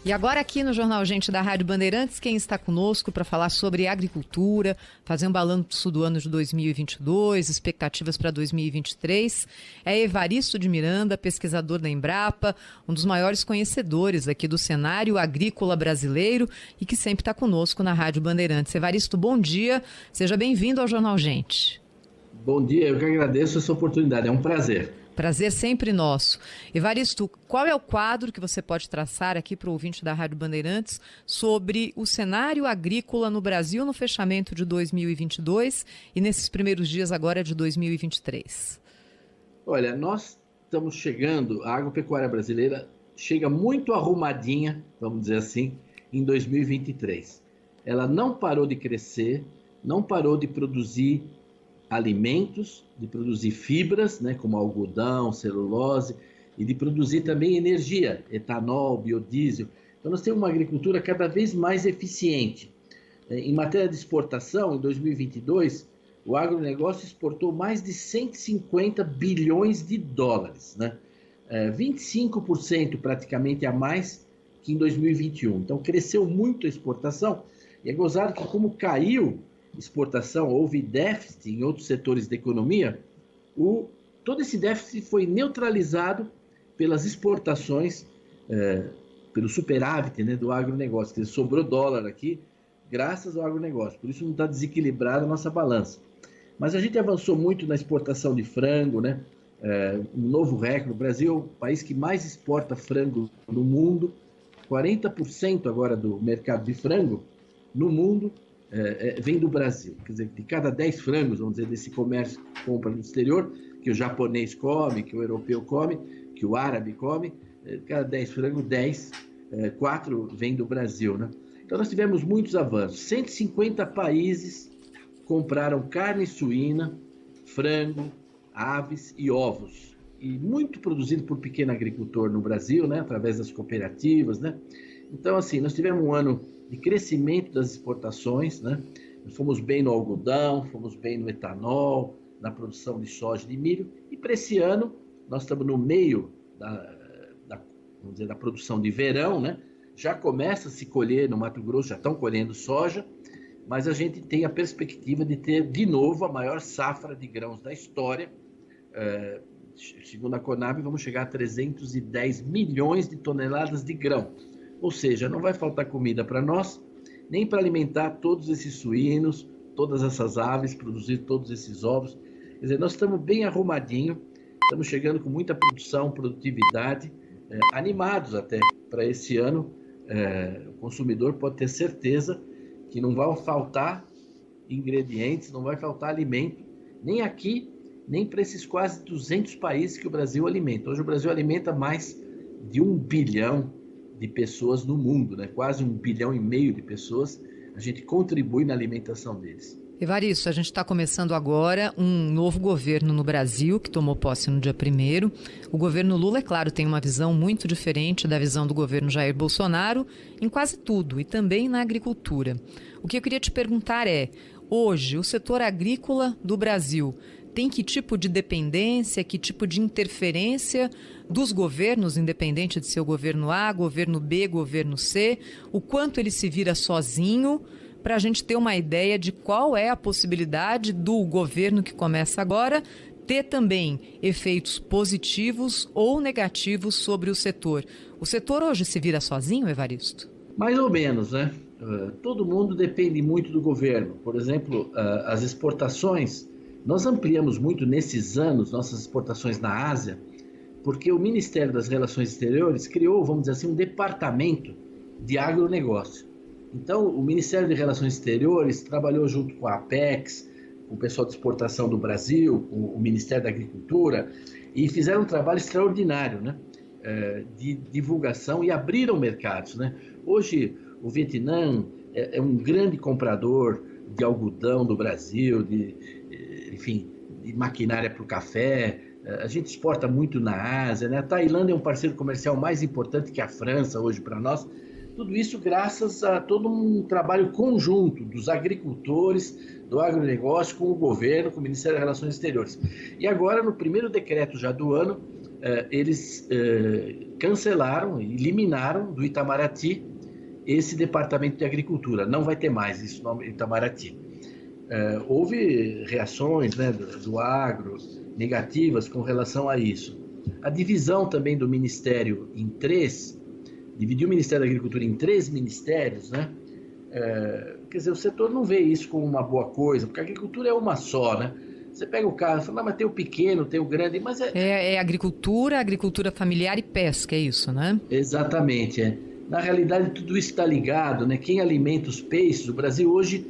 E agora aqui no Jornal Gente da Rádio Bandeirantes, quem está conosco para falar sobre agricultura, fazer um balanço do ano de 2022, expectativas para 2023, é Evaristo de Miranda, pesquisador da Embrapa, um dos maiores conhecedores aqui do cenário agrícola brasileiro e que sempre está conosco na Rádio Bandeirantes. Evaristo, bom dia, seja bem-vindo ao Jornal Gente. Bom dia, eu que agradeço essa oportunidade, é um prazer. Prazer sempre nosso. Evaristo, qual é o quadro que você pode traçar aqui para o ouvinte da Rádio Bandeirantes sobre o cenário agrícola no Brasil no fechamento de 2022 e nesses primeiros dias agora de 2023? Olha, nós estamos chegando, a agropecuária brasileira chega muito arrumadinha, vamos dizer assim, em 2023. Ela não parou de crescer, não parou de produzir alimentos, de produzir fibras, né, como algodão, celulose, e de produzir também energia, etanol, biodiesel. Então nós temos uma agricultura cada vez mais eficiente. Em matéria de exportação, em 2022, o agronegócio exportou mais de 150 bilhões de dólares, né? 25% praticamente a mais que em 2021. Então cresceu muito a exportação, e é gozado que como caiu exportação, houve déficit em outros setores da economia, todo esse déficit foi neutralizado pelas exportações, pelo superávit, né, do agronegócio, que sobrou dólar aqui, graças ao agronegócio, por isso não está desequilibrada a nossa balança. Mas a gente avançou muito na exportação de frango, né, um novo recorde. O Brasil é o país que mais exporta frango no mundo, 40% agora do mercado de frango no mundo vem do Brasil. Quer dizer, de cada 10 frangos, vamos dizer, desse comércio que compra no exterior, que o japonês come, que o europeu come, que o árabe come, de cada 10 frangos, 4 vem do Brasil, né? Então nós tivemos muitos avanços. 150 países compraram carne suína, frango, aves e ovos. E muito produzido por pequeno agricultor no Brasil, né, através das cooperativas, né? Então, assim, nós tivemos um ano de crescimento das exportações, né? Fomos bem no algodão, fomos bem no etanol, na produção de soja e de milho. E para esse ano, nós estamos no meio vamos dizer, da produção de verão, né? Já começa a se colher no Mato Grosso, já estão colhendo soja, mas a gente tem a perspectiva de ter de novo a maior safra de grãos da história. Segundo a Conab, vamos chegar a 310 milhões de toneladas de grão. Ou seja, não vai faltar comida para nós, nem para alimentar todos esses suínos, todas essas aves, produzir todos esses ovos. Quer dizer, nós estamos bem arrumadinhos, estamos chegando com muita produção, produtividade, animados até para esse ano. O consumidor pode ter certeza que não vai faltar ingredientes, não vai faltar alimento, nem aqui, nem para esses quase 200 países que o Brasil alimenta. Hoje o Brasil alimenta mais de 1 bilhão de pessoas no mundo, né? Quase 1,5 bilhão de pessoas, a gente contribui na alimentação deles. Evaristo, a gente está começando agora um novo governo no Brasil, que tomou posse no dia 1º. O governo Lula, é claro, tem uma visão muito diferente da visão do governo Jair Bolsonaro em quase tudo, e também na agricultura. O que eu queria te perguntar é, hoje, o setor agrícola do Brasil tem que tipo de dependência, que tipo de interferência dos governos, independente de ser o governo A, governo B, governo C, o quanto ele se vira sozinho, para a gente ter uma ideia de qual é a possibilidade do governo que começa agora ter também efeitos positivos ou negativos sobre o setor. O setor hoje se vira sozinho, Evaristo? Mais ou menos, né? Todo mundo depende muito do governo. Por exemplo, as exportações, nós ampliamos muito nesses anos nossas exportações na Ásia, porque o Ministério das Relações Exteriores criou, vamos dizer assim, um departamento de agronegócio. Então, o Ministério de Relações Exteriores trabalhou junto com a Apex, com o pessoal de exportação do Brasil, com o Ministério da Agricultura, e fizeram um trabalho extraordinário, né, de divulgação e abriram mercados, né? Hoje, o Vietnã é um grande comprador de algodão do Brasil, enfim, de maquinária para o café. A gente exporta muito na Ásia, né? A Tailândia é um parceiro comercial mais importante que a França hoje para nós. Tudo isso graças a todo um trabalho conjunto dos agricultores, do agronegócio, com o governo, com o Ministério das Relações Exteriores. E agora, no primeiro decreto já do ano, eles cancelaram, eliminaram do Itamaraty esse departamento de agricultura. Não vai ter mais isso no Itamaraty. Houve reações, né, do agro negativas com relação a isso. A divisão também do Ministério em três, dividiu o Ministério da Agricultura em 3 ministérios, né? Quer dizer, o setor não vê isso como uma boa coisa, porque a agricultura é uma só, né? Você pega o caso e fala, mas tem o pequeno, tem o grande, mas agricultura, agricultura familiar e pesca, é isso, né? Exatamente, Na realidade, tudo isso está ligado, né? Quem alimenta os peixes, o Brasil hoje,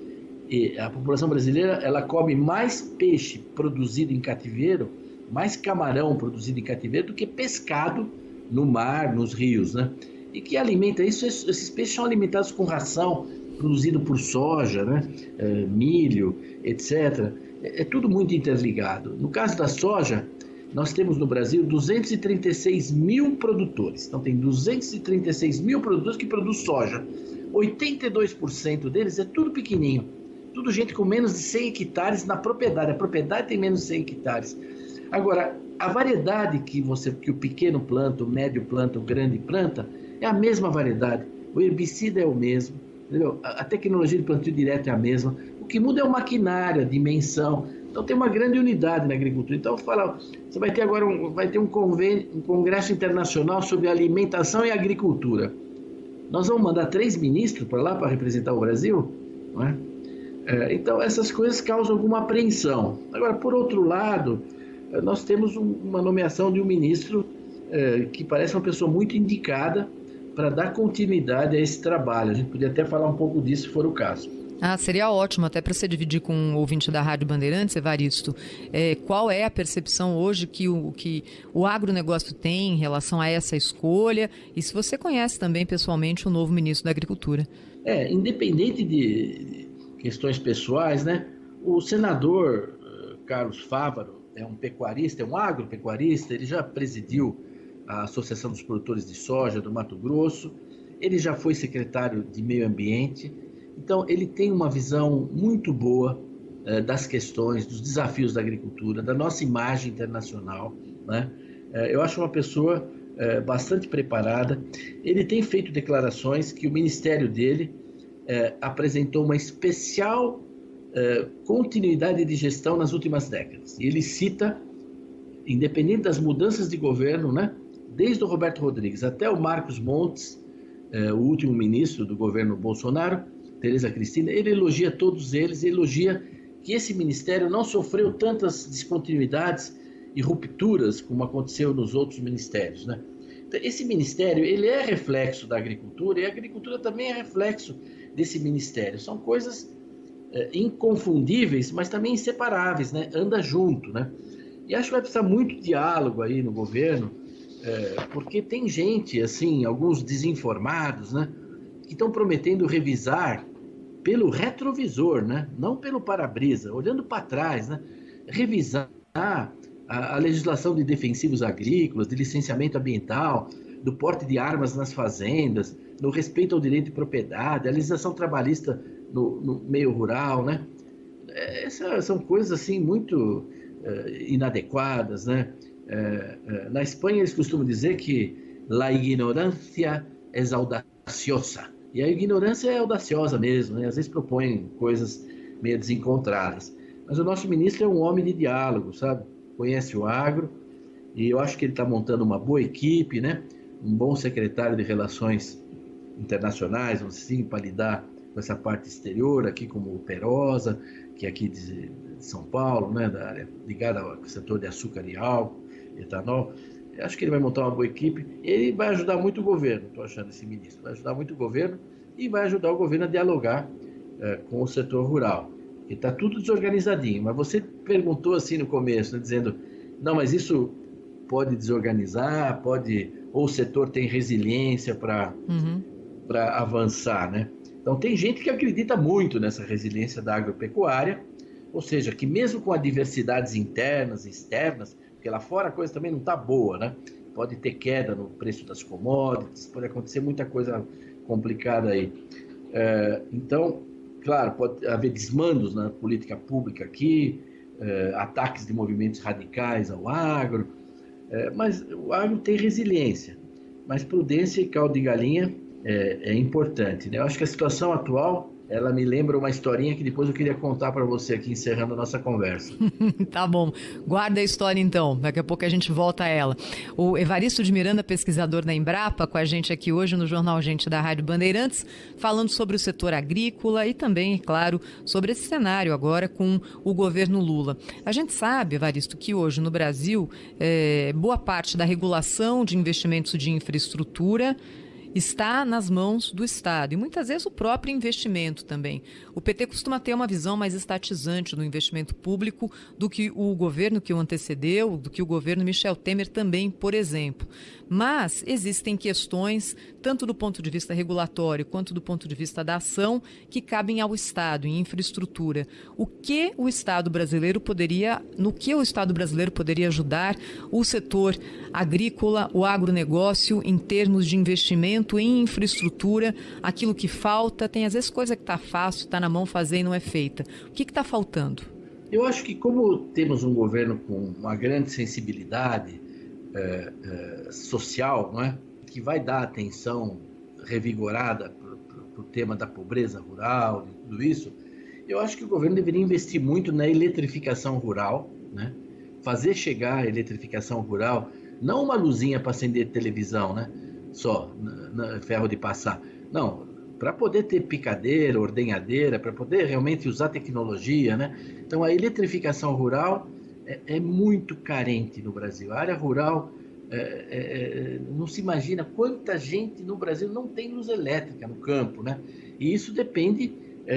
a população brasileira, ela come mais peixe produzido em cativeiro, mais camarão produzido em cativeiro do que pescado no mar, nos rios, né? E que alimenta isso, esses peixes são alimentados com ração produzido por soja, né? Milho, etc. É tudo muito interligado. No caso da soja, nós temos no Brasil 236 mil produtores. Então tem 236 mil produtores que produzem soja. 82% deles é tudo pequenininho. Tudo gente com menos de 100 hectares na propriedade. A propriedade tem menos de 100 hectares. Agora, a variedade que o pequeno planta, o médio planta, o grande planta, é a mesma variedade. O herbicida é o mesmo, entendeu? A tecnologia de plantio direto é a mesma. O que muda é o maquinário, a dimensão. Então tem uma grande unidade na agricultura. Então você vai ter agora um congresso internacional sobre alimentação e agricultura. Nós vamos mandar 3 ministros para lá para representar o Brasil, não é? Então essas coisas causam alguma apreensão. Agora, por outro lado, nós temos uma nomeação de um ministro que parece uma pessoa muito indicada para dar continuidade a esse trabalho. A gente podia até falar um pouco disso, se for o caso. Seria ótimo, até para você dividir com o ouvinte da Rádio Bandeirantes, Evaristo, qual é a percepção hoje que o agronegócio tem em relação a essa escolha, e se você conhece também pessoalmente o novo ministro da Agricultura. Independente de questões pessoais, né? O senador Carlos Fávaro é um pecuarista, é um agropecuarista, ele já presidiu a Associação dos Produtores de Soja do Mato Grosso, ele já foi secretário de Meio Ambiente. Então, ele tem uma visão muito boa das questões, dos desafios da agricultura, da nossa imagem internacional, né? Eu acho uma pessoa bastante preparada. Ele tem feito declarações que o ministério dele apresentou uma especial continuidade de gestão nas últimas décadas. E ele cita, independente das mudanças de governo, né? Desde o Roberto Rodrigues até o Marcos Montes, o último ministro do governo Bolsonaro, Tereza Cristina, ele elogia todos eles, elogia que esse ministério não sofreu tantas descontinuidades e rupturas como aconteceu nos outros ministérios, né? Então, esse ministério, ele é reflexo da agricultura e a agricultura também é reflexo desse ministério. São coisas inconfundíveis, mas também inseparáveis, né? Anda junto, né? E acho que vai precisar muito diálogo aí no governo, porque tem gente, assim, alguns desinformados, né? Que estão prometendo revisar pelo retrovisor, né? Não pelo para-brisa, olhando para trás, né? Revisar a legislação de defensivos agrícolas, de licenciamento ambiental, do porte de armas nas fazendas, no respeito ao direito de propriedade, a legislação trabalhista no meio rural, né? Essas são coisas assim muito inadequadas, né? Na Espanha eles costumam dizer que la ignorancia es audaciosa. E a ignorância é audaciosa mesmo, né? Às vezes propõem coisas meio desencontradas. Mas o nosso ministro é um homem de diálogo, sabe? Conhece o agro e eu acho que ele está montando uma boa equipe, né? Um bom secretário de Relações Internacionais, vamos dizer assim, para lidar com essa parte exterior, aqui como o Perosa, que é aqui de São Paulo, né? Da área ligada ao setor de açúcar e álcool, etanol. Eu acho que ele vai montar uma boa equipe. Ele vai ajudar muito o governo, estou achando esse ministro. Vai ajudar muito o governo e vai ajudar o governo a dialogar com o setor rural. Está tudo desorganizadinho. Mas você perguntou assim no começo, né, dizendo, não, mas isso pode desorganizar, ou o setor tem resiliência para avançar, né? Então tem gente que acredita muito nessa resiliência da agropecuária, ou seja, que mesmo com adversidades internas e externas, porque lá fora a coisa também não está boa, né? Pode ter queda no preço das commodities, pode acontecer muita coisa complicada aí. Então, claro, pode haver desmandos na política pública aqui, ataques de movimentos radicais ao agro, Mas o agro tem resiliência, mas prudência e caldo de galinha é importante, né? Eu acho que a situação atual, ela me lembra uma historinha que depois eu queria contar para você aqui, encerrando a nossa conversa. Tá bom, guarda a história então, daqui a pouco a gente volta a ela. O Evaristo de Miranda, pesquisador da Embrapa, com a gente aqui hoje no Jornal Gente da Rádio Bandeirantes, falando sobre o setor agrícola e também, é claro, sobre esse cenário agora com o governo Lula. A gente sabe, Evaristo, que hoje no Brasil, boa parte da regulação de investimentos de infraestrutura está nas mãos do Estado e muitas vezes o próprio investimento também. O PT costuma ter uma visão mais estatizante do investimento público do que o governo que o antecedeu, do que o governo Michel Temer também, por exemplo. Mas existem questões, tanto do ponto de vista regulatório quanto do ponto de vista da ação, que cabem ao Estado em infraestrutura. No que o Estado brasileiro poderia ajudar o setor agrícola, o agronegócio, em termos de investimento em infraestrutura, aquilo que falta, tem às vezes coisa que está fácil, está na mão fazer e não é feita. O que está faltando? Eu acho que como temos um governo com uma grande sensibilidade social, não é? Que vai dar atenção revigorada para o tema da pobreza rural e tudo isso, eu acho que o governo deveria investir muito na eletrificação rural, né? Fazer chegar a eletrificação rural, não uma luzinha para acender televisão, né? Só, ferro de passar. Não, para poder ter picadeira, ordenhadeira, para poder realmente usar tecnologia, né? Então a eletrificação rural é muito carente no Brasil. A área rural, não se imagina quanta gente no Brasil não tem luz elétrica no campo, né? E isso depende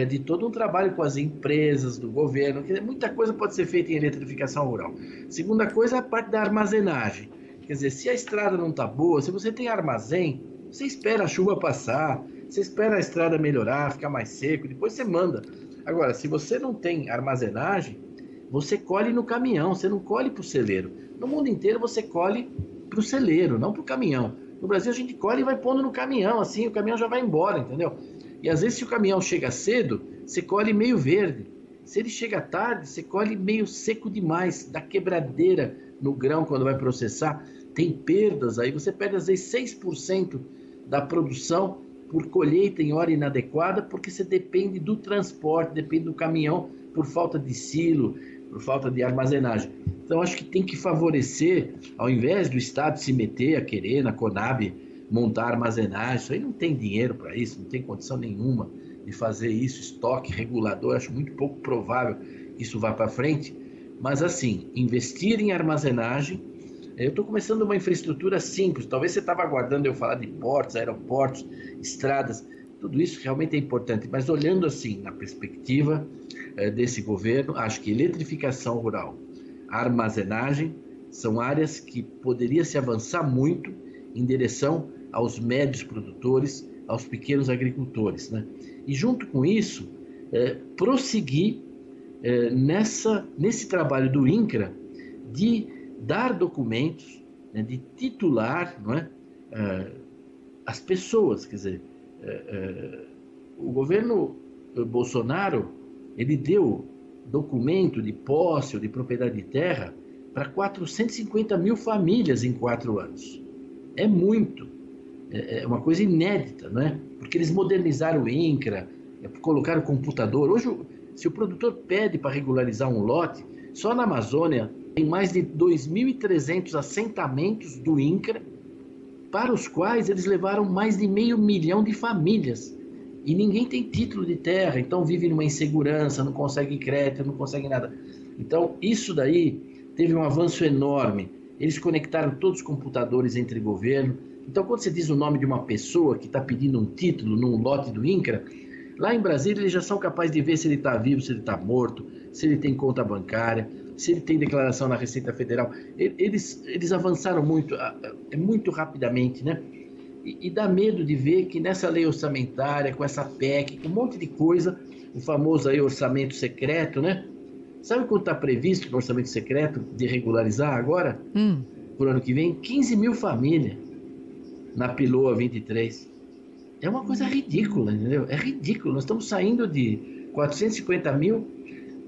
de todo um trabalho com as empresas, do governo. Muita coisa pode ser feita em eletrificação rural. Segunda coisa é a parte da armazenagem. Quer dizer, se a estrada não está boa, se você tem armazém, você espera a chuva passar, você espera a estrada melhorar, ficar mais seco, depois você manda. Agora, se você não tem armazenagem, você colhe no caminhão, você não colhe para o celeiro. No mundo inteiro você colhe para o celeiro, não para o caminhão. No Brasil a gente colhe e vai pondo no caminhão, assim o caminhão já vai embora, entendeu? E às vezes se o caminhão chega cedo, você colhe meio verde. Se ele chega tarde, você colhe meio seco demais, dá quebradeira no grão quando vai processar. Tem perdas aí, você perde às vezes 6% da produção por colheita em hora inadequada, porque você depende do transporte, depende do caminhão, por falta de silo, por falta de armazenagem. Então acho que tem que favorecer, ao invés do Estado se meter a querer na Conab montar armazenagem, isso aí não tem dinheiro para isso, não tem condição nenhuma de fazer isso, estoque regulador, acho muito pouco provável que isso vá para frente, mas assim, investir em armazenagem. Eu estou começando uma infraestrutura simples, talvez você estava aguardando eu falar de portos, aeroportos, estradas, tudo isso realmente é importante, mas olhando assim na perspectiva desse governo, acho que eletrificação rural, armazenagem, são áreas que poderia se avançar muito em direção aos médios produtores, aos pequenos agricultores, né? E junto com isso, prosseguir nesse trabalho do INCRA de dar documentos, né, de titular, não é, as pessoas, quer dizer, o governo Bolsonaro, ele deu documento de posse ou de propriedade de terra para 450 mil famílias em 4 anos. É muito, é uma coisa inédita, não é? Porque eles modernizaram o INCRA, colocaram computador. Hoje, se o produtor pede para regularizar um lote, só na Amazônia tem mais de 2.300 assentamentos do INCRA, para os quais eles levaram mais de 500 mil de famílias. E ninguém tem título de terra, então vive numa insegurança, não consegue crédito, não consegue nada. Então, isso daí teve um avanço enorme. Eles conectaram todos os computadores entre governo. Então, quando você diz o nome de uma pessoa que está pedindo um título num lote do INCRA, lá em Brasília eles já são capazes de ver se ele está vivo, se ele está morto, se ele tem conta bancária, se ele tem declaração na Receita Federal. Eles avançaram muito rapidamente, né? E dá medo de ver que nessa lei orçamentária, com essa PEC, com um monte de coisa, o famoso aí orçamento secreto, né? Sabe quanto está previsto no orçamento secreto de regularizar agora? Por ano que vem? 15 mil famílias na Piloa 23. É uma coisa ridícula, entendeu? É ridículo. Nós estamos saindo de 450 mil.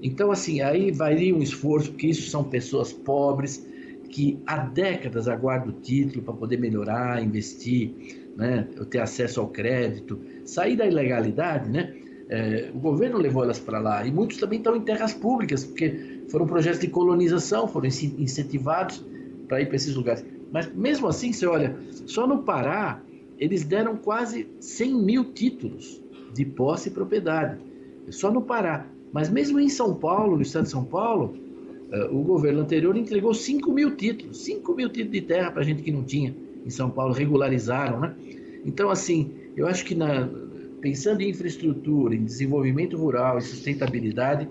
Então, assim, aí varia um esforço, porque isso são pessoas pobres, que há décadas aguarda o título para poder melhorar, investir, né, ter acesso ao crédito, sair da ilegalidade, né? O governo levou elas para lá, e muitos também estão em terras públicas, porque foram projetos de colonização, foram incentivados para ir para esses lugares. Mas mesmo assim, você olha, só no Pará, eles deram quase 100 mil títulos de posse e propriedade, só no Pará. Mas mesmo em São Paulo, no estado de São Paulo, o governo anterior entregou 5 mil títulos de terra para gente que não tinha em São Paulo, regularizaram, né? Então, assim, eu acho que pensando em infraestrutura, em desenvolvimento rural e sustentabilidade,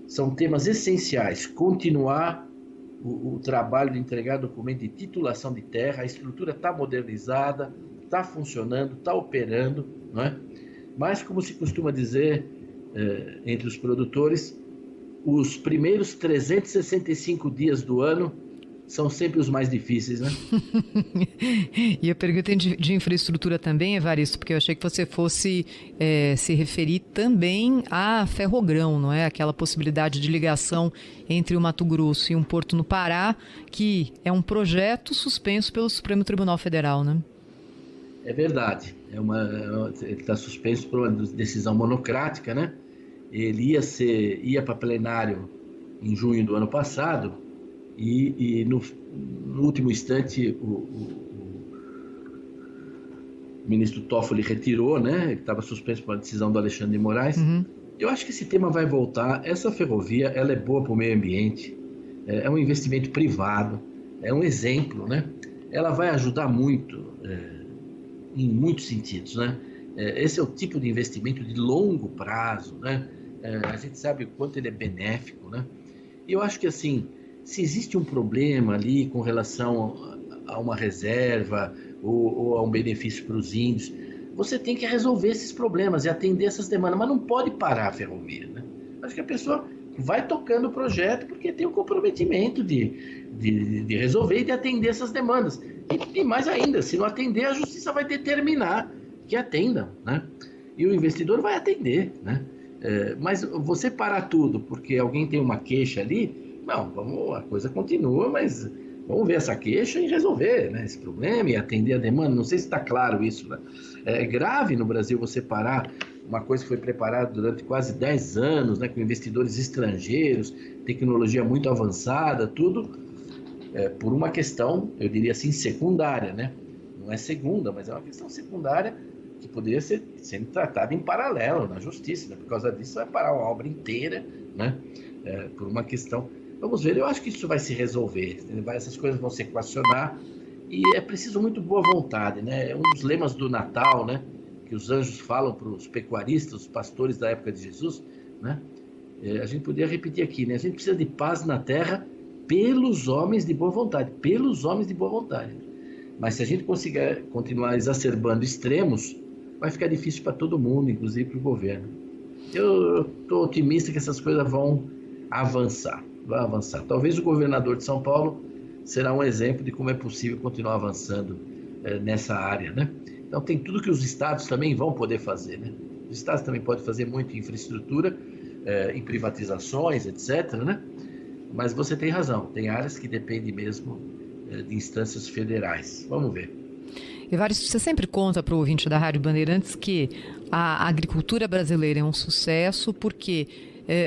são temas essenciais. Continuar o trabalho de entregar documento de titulação de terra, a estrutura está modernizada, está funcionando, está operando, não é? Mas, como se costuma dizer entre os produtores, os primeiros 365 dias do ano são sempre os mais difíceis, né? E a pergunta de infraestrutura também, Evaristo, porque eu achei que você fosse se referir também a Ferrogrão, não é? Aquela possibilidade de ligação entre o Mato Grosso e um porto no Pará, que é um projeto suspenso pelo Supremo Tribunal Federal, né? É verdade. Ele está suspenso por uma decisão monocrática, né? Ele ia para plenário em junho do ano passado, e no último instante o ministro Toffoli retirou, né? Ele estava suspenso por uma decisão do Alexandre de Moraes. Uhum. Eu acho que esse tema vai voltar. Essa ferrovia, ela é boa para o meio ambiente, é um investimento privado, é um exemplo, né? Ela vai ajudar muito, em muitos sentidos, né? Esse é o tipo de investimento de longo prazo, né? A gente sabe o quanto ele é benéfico, né? E eu acho que, assim, se existe um problema ali com relação a uma reserva ou a um benefício para os índios, você tem que resolver esses problemas e atender essas demandas, mas não pode parar a ferrovia, né? Acho que a pessoa vai tocando o projeto porque tem o comprometimento de resolver e de atender essas demandas. E mais ainda, se não atender, a justiça vai determinar que atendam, né? E o investidor vai atender, né? Mas você parar tudo porque alguém tem uma queixa ali, não, a coisa continua, mas vamos ver essa queixa e resolver, né, esse problema e atender a demanda. Não sei se está claro isso, né? É grave no Brasil você parar uma coisa que foi preparada durante quase 10 anos, né, com investidores estrangeiros, tecnologia muito avançada, tudo por uma questão, eu diria assim, secundária, né? Não é segunda, mas é uma questão secundária que poderia ser sendo tratada em paralelo na justiça, né? Por causa disso vai parar uma obra inteira, né? Por uma questão. Vamos ver, eu acho que isso vai se resolver, essas coisas vão se equacionar e é preciso muito boa vontade, né? É um dos lemas do Natal, né? Que os anjos falam para os pecuaristas, os pastores da época de Jesus, né? A gente poderia repetir aqui, né? A gente precisa de paz na terra pelos homens de boa vontade, pelos homens de boa vontade. Mas se a gente conseguir continuar exacerbando extremos, vai ficar difícil para todo mundo, inclusive para o governo. Eu estou otimista que essas coisas vão avançar. Talvez o governador de São Paulo será um exemplo de como é possível continuar avançando nessa área, né? Então tem tudo que os estados também vão poder fazer, né? Os estados também podem fazer muito em infraestrutura, em privatizações, etc., né? Mas você tem razão, tem áreas que dependem mesmo de instâncias federais. Vamos ver. Evaristo, você sempre conta para o ouvinte da Rádio Bandeirantes que a agricultura brasileira é um sucesso porque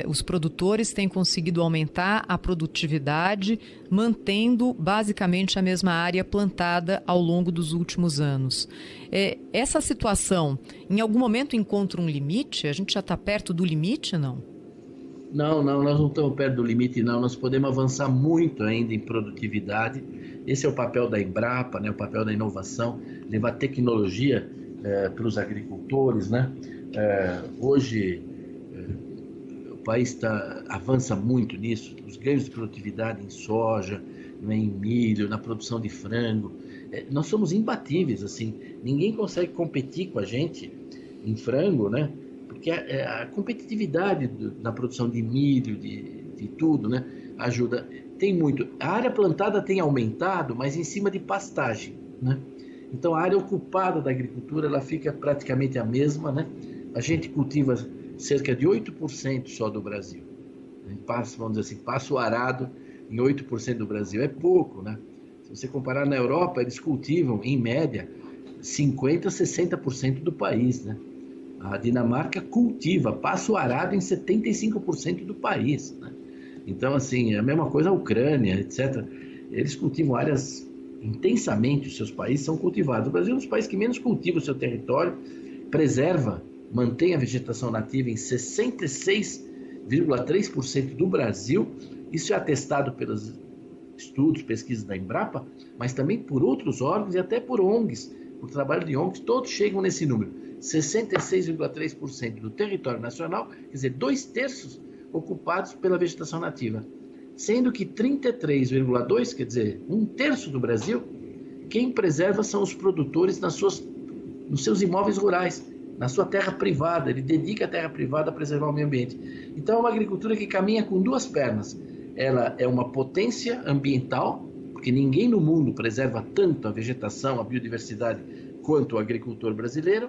os produtores têm conseguido aumentar a produtividade, mantendo basicamente a mesma área plantada ao longo dos últimos anos. Essa situação, em algum momento encontra um limite? A gente já está perto do limite, não? Não, nós não estamos perto do limite, não. Nós podemos avançar muito ainda em produtividade. Esse é o papel da Embrapa, né? O papel da inovação, levar tecnologia para os agricultores, né? Hoje o país avança muito nisso, os ganhos de produtividade em soja, né, em milho, na produção de frango. Nós somos imbatíveis, assim, ninguém consegue competir com a gente em frango, né? Porque a competitividade na produção de milho, de tudo, né, ajuda. Tem muito. A área plantada tem aumentado, mas em cima de pastagem, né? Então a área ocupada da agricultura ela fica praticamente a mesma, né? A gente cultiva cerca de 8% só do Brasil. Vamos dizer assim, passa o arado em 8% do Brasil. É pouco, né? Se você comparar na Europa, eles cultivam, em média, 50%, 60% do país, né? A Dinamarca cultiva, passa o arado em 75% do país, né? Então, assim, é a mesma coisa a Ucrânia, etc. Eles cultivam áreas intensamente, os seus países são cultivados. O Brasil é um dos países que menos cultiva o seu território, preserva, mantém a vegetação nativa em 66,3% do Brasil. Isso é atestado pelos estudos, pesquisas da Embrapa, mas também por outros órgãos e até por ONGs. O trabalho de ONGs, todos chegam nesse número. 66,3% do território nacional, quer dizer, 2/3 ocupados pela vegetação nativa. Sendo que 33,2%, quer dizer, 1/3 do Brasil, quem preserva são os produtores nos seus imóveis rurais, na sua terra privada. Ele dedica a terra privada a preservar o meio ambiente. Então é uma agricultura que caminha com duas pernas. Ela é uma potência ambiental, porque ninguém no mundo preserva tanto a vegetação, a biodiversidade, quanto o agricultor brasileiro.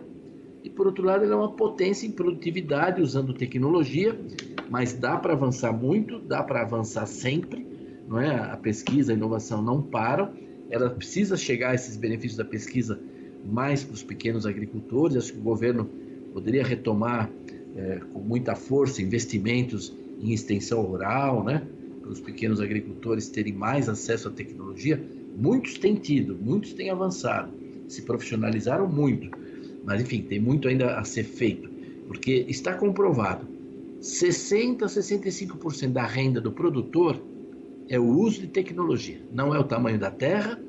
E, por outro lado, ela é uma potência em produtividade, usando tecnologia, mas dá para avançar muito, dá para avançar sempre, não é? A pesquisa, a inovação não param, ela precisa chegar a esses benefícios da pesquisa mais para os pequenos agricultores. Acho que o governo poderia retomar com muita força investimentos em extensão rural, né? Para os pequenos agricultores terem mais acesso à tecnologia. Muitos têm tido, muitos têm avançado, se profissionalizaram muito. Mas, enfim, tem muito ainda a ser feito, porque está comprovado, 60% a 65% da renda do produtor é o uso de tecnologia. Não é o tamanho da terra,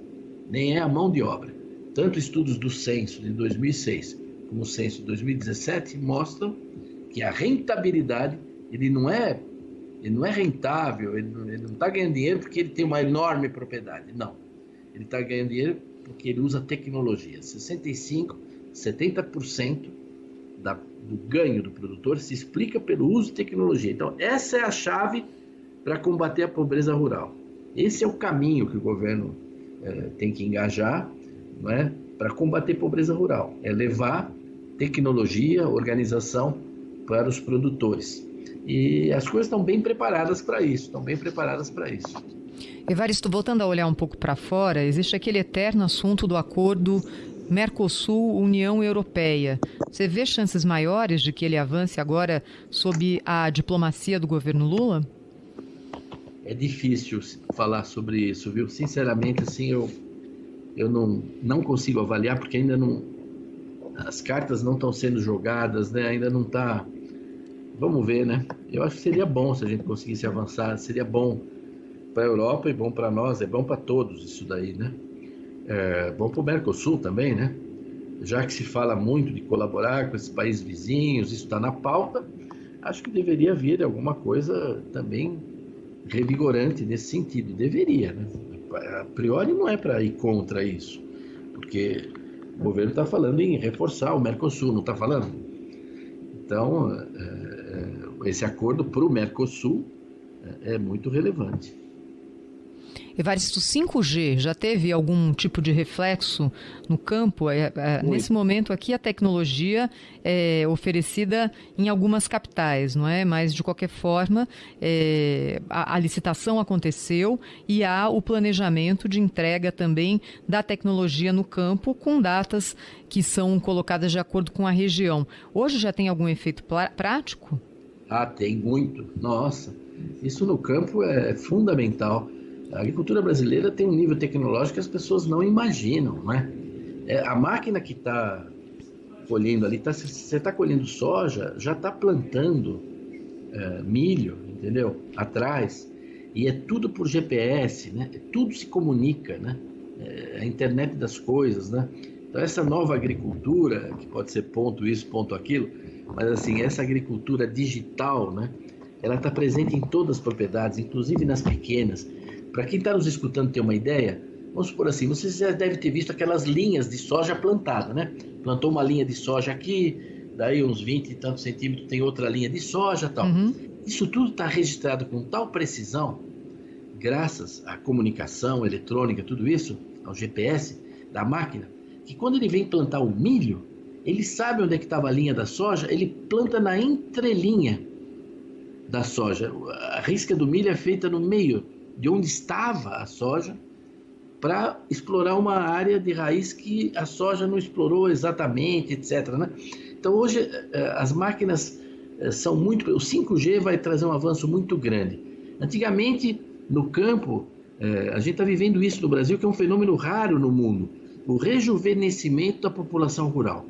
nem é a mão de obra. Tanto estudos do censo de 2006 como o censo de 2017 mostram que a rentabilidade, ele não é rentável, ele não está ganhando dinheiro porque ele tem uma enorme propriedade. Não, ele está ganhando dinheiro porque ele usa tecnologia. 65%, 70% do ganho do produtor se explica pelo uso de tecnologia. Então, essa é a chave para combater a pobreza rural. Esse é o caminho que o governo tem que engajar, não é? Para combater a pobreza rural. É levar tecnologia, organização para os produtores. E as coisas estão bem preparadas para isso, Evaristo, voltando a olhar um pouco para fora, existe aquele eterno assunto do acordo Mercosul-União Europeia. Você vê chances maiores de que ele avance agora sob a diplomacia do governo Lula? É difícil falar sobre isso, viu? Sinceramente, assim, eu não consigo avaliar, porque ainda não... As cartas não estão sendo jogadas, né? Ainda não está... Vamos ver, né? Eu acho que seria bom se a gente conseguisse avançar, seria bom para a Europa e bom para nós, é bom para todos isso daí, né? É bom para o Mercosul também, né? Já que se fala muito de colaborar com esses países vizinhos, isso está na pauta, acho que deveria vir alguma coisa também revigorante nesse sentido. Deveria, né? A priori não é para ir contra isso, porque o governo está falando em reforçar o Mercosul, não está falando? Então, esse acordo para o Mercosul é muito relevante. Evaristo, 5G já teve algum tipo de reflexo no campo? Nesse momento aqui a tecnologia é oferecida em algumas capitais, não é? Mas de qualquer forma a licitação aconteceu e há o planejamento de entrega também da tecnologia no campo com datas que são colocadas de acordo com a região. Hoje já tem algum efeito prático? Tem muito. Nossa, isso no campo é fundamental. A agricultura brasileira tem um nível tecnológico que as pessoas não imaginam, né? A máquina que está colhendo ali, você está colhendo soja, já está plantando milho, entendeu? Atrás. E é tudo por GPS, né? Tudo se comunica, né? A internet das coisas, né? Então essa nova agricultura, que pode ser ponto isso, ponto aquilo, mas assim, essa agricultura digital, né? Ela está presente em todas as propriedades, inclusive nas pequenas. Para quem está nos escutando ter uma ideia, vamos supor assim, você já deve ter visto aquelas linhas de soja plantada, né? Plantou uma linha de soja aqui, daí uns 20 e tantos centímetros tem outra linha de soja e tal. Uhum. Isso tudo está registrado com tal precisão, graças à comunicação eletrônica, tudo isso, ao GPS da máquina, que quando ele vem plantar o milho, ele sabe onde é que estava a linha da soja, ele planta na entrelinha da soja. A risca do milho é feita no meio de onde estava a soja para explorar uma área de raiz que a soja não explorou exatamente, etc., né? Então, hoje, as máquinas são muito... O 5G vai trazer um avanço muito grande. Antigamente, no campo, a gente está vivendo isso no Brasil, que é um fenômeno raro no mundo, o rejuvenescimento da população rural.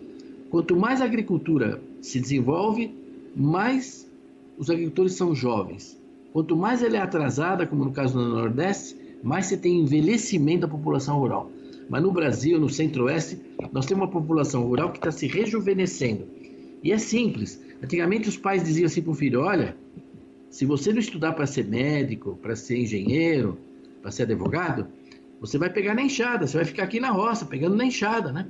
Quanto mais a agricultura se desenvolve, mais os agricultores são jovens. Quanto mais ela é atrasada, como no caso do Nordeste, mais você tem envelhecimento da população rural. Mas no Brasil, no Centro-Oeste, nós temos uma população rural que está se rejuvenescendo. E é simples. Antigamente os pais diziam assim para o filho: olha, se você não estudar para ser médico, para ser engenheiro, para ser advogado, você vai pegar na enxada, você vai ficar aqui na roça, pegando na enxada, né?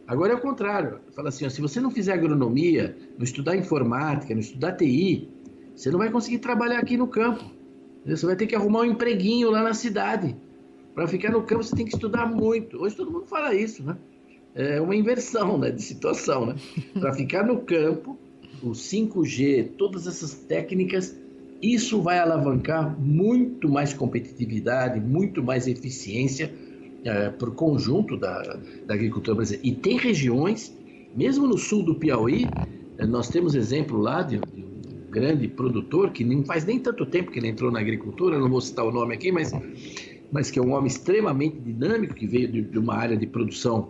Agora é o contrário. Fala assim, ó, se você não fizer agronomia, não estudar informática, não estudar TI, você não vai conseguir trabalhar aqui no campo. Você vai ter que arrumar um empreguinho lá na cidade. Para ficar no campo, você tem que estudar muito. Hoje todo mundo fala isso, né? É uma inversão, né, de situação, né? Para ficar no campo, o 5G, todas essas técnicas, isso vai alavancar muito mais competitividade, muito mais eficiência para o conjunto da agricultura brasileira. E tem regiões, mesmo no sul do Piauí, nós temos exemplo lá de um grande produtor, que não faz nem tanto tempo que ele entrou na agricultura, não vou citar o nome aqui, mas que é um homem extremamente dinâmico, que veio de uma área de produção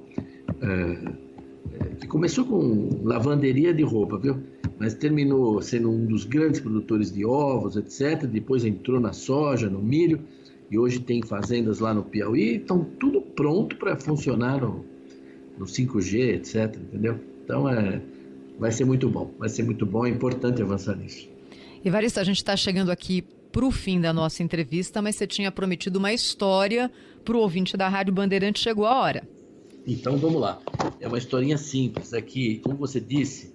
que começou com lavanderia de roupa, viu? Mas terminou sendo um dos grandes produtores de ovos, etc. Depois entrou na soja, no milho, e hoje tem fazendas lá no Piauí, estão tudo pronto para funcionar no 5G, etc. Entendeu? Então, vai ser muito bom, é importante avançar nisso. Evaristo, a gente está chegando aqui para o fim da nossa entrevista, mas você tinha prometido uma história para o ouvinte da Rádio Bandeirantes, chegou a hora. Então, vamos lá. É uma historinha simples. É que, como você disse,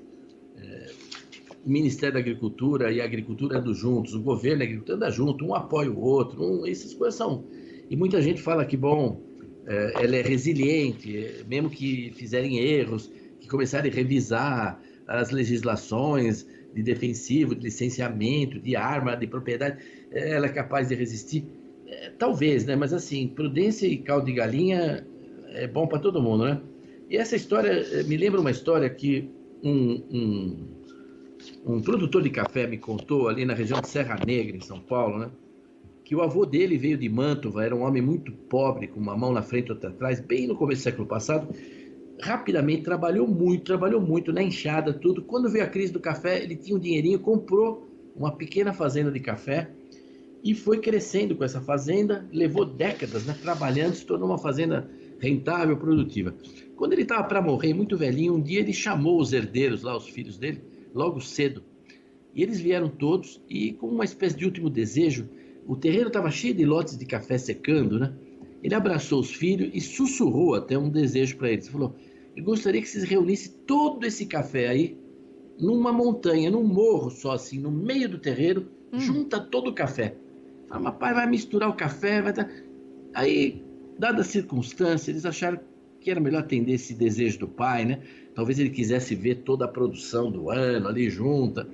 o Ministério da Agricultura e a agricultura andam juntos, o governo e a agricultura andam juntos, um apoia o outro, essas coisas são... E muita gente fala que, bom, ela é resiliente, mesmo que fizerem erros, que começarem a revisar as legislações de defensivo, de licenciamento, de arma, de propriedade, ela é capaz de resistir. Talvez, né? Mas assim, prudência e caldo de galinha é bom para todo mundo, né? E essa história me lembra uma história que um produtor de café me contou ali na região de Serra Negra, em São Paulo, né? Que o avô dele veio de Mantova, era um homem muito pobre, com uma mão na frente e outra atrás, bem no começo do século passado. Rapidamente trabalhou muito na enxada, tudo. Quando veio a crise do café, ele tinha um dinheirinho, comprou uma pequena fazenda de café e foi crescendo com essa fazenda, levou décadas, né, trabalhando, se tornou uma fazenda rentável, produtiva. Quando ele estava para morrer, muito velhinho, um dia ele chamou os herdeiros lá, os filhos dele, logo cedo. E eles vieram todos e, com uma espécie de último desejo, o terreno estava cheio de lotes de café secando, né? Ele abraçou os filhos e sussurrou até um desejo para eles. Ele falou: eu gostaria que vocês reunissem todo esse café aí numa montanha, num morro só assim, no meio do terreiro, junta todo o café. Fala, mas pai, vai misturar o café, vai dar... Aí, dada a circunstância, eles acharam que era melhor atender esse desejo do pai, né? Talvez ele quisesse ver toda a produção do ano ali junta.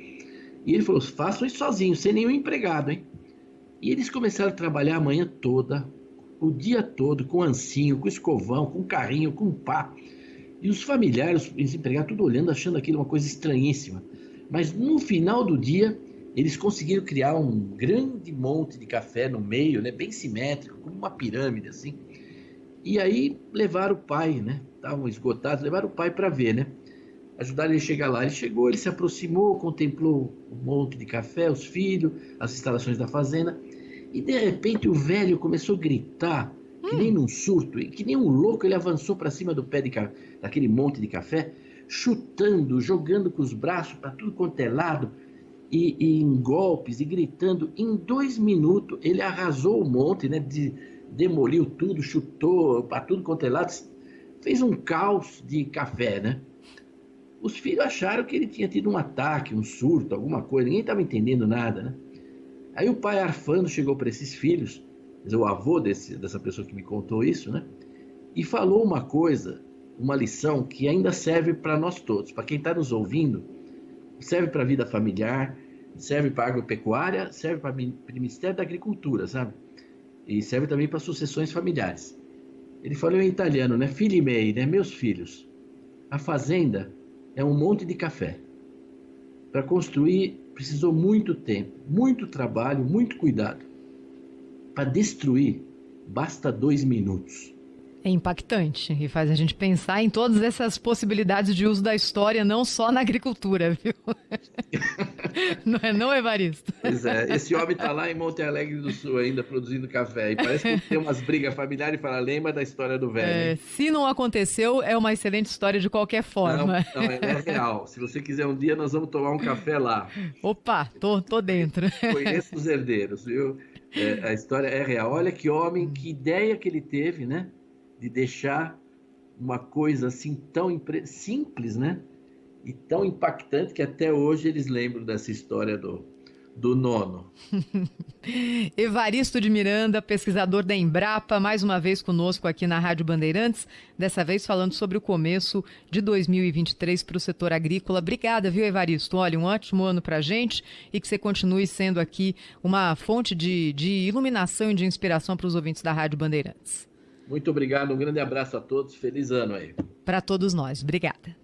E ele falou: façam isso sozinho, sem nenhum empregado, hein? E eles começaram a trabalhar a manhã toda, o dia todo, com ancinho, com escovão, com carrinho, com pá. E os familiares, os empregados, tudo olhando, achando aquilo uma coisa estranhíssima. Mas no final do dia, eles conseguiram criar um grande monte de café no meio, né, bem simétrico, como uma pirâmide, assim. E aí levaram o pai, né? Estavam esgotados, levaram o pai para ver, né? Ajudaram ele a chegar lá. Ele chegou, ele se aproximou, contemplou um monte de café, os filhos, as instalações da fazenda. E de repente o velho começou a gritar, que nem num surto, e que nem um louco, ele avançou para cima do pé daquele monte de café, chutando, jogando com os braços para tudo quanto é lado, e em golpes, e gritando. Em 2 minutos ele arrasou o monte, né? Demoliu tudo, chutou para tudo quanto é lado, fez um caos de café, né? Os filhos acharam que ele tinha tido um ataque, um surto, alguma coisa, ninguém estava entendendo nada, né? Aí o pai, arfando, chegou para esses filhos, quer dizer, o avô dessa pessoa que me contou isso, né? E falou uma coisa, uma lição que ainda serve para nós todos, para quem está nos ouvindo, serve para a vida familiar, serve para a agropecuária, serve para o Ministério da Agricultura, sabe? e serve também para sucessões familiares. Ele falou em italiano, né? Figli miei, né? Meus filhos. A fazenda é um monte de café. Para construir precisou muito tempo, muito trabalho, muito cuidado. Para destruir basta 2 minutos. É impactante e faz a gente pensar em todas essas possibilidades de uso da história, não só na agricultura, viu? Não é não, Evaristo? Pois é, esse homem está lá em Monte Alegre do Sul ainda produzindo café e parece que tem umas brigas familiares e fala, lembra da história do velho. Se não aconteceu, é uma excelente história de qualquer forma. Não, é real. Se você quiser um dia, nós vamos tomar um café lá. Opa, tô dentro. Conheço os herdeiros, viu? A história é real. Olha que homem, que ideia que ele teve, né? De deixar uma coisa assim tão simples, né? E tão impactante que até hoje eles lembram dessa história do nono. Evaristo de Miranda, pesquisador da Embrapa, mais uma vez conosco aqui na Rádio Bandeirantes, dessa vez falando sobre o começo de 2023 para o setor agrícola. Obrigada, viu, Evaristo? Olha, um ótimo ano para a gente e que você continue sendo aqui uma fonte de iluminação e de inspiração para os ouvintes da Rádio Bandeirantes. Muito obrigado, um grande abraço a todos, feliz ano aí. Para todos nós, obrigada.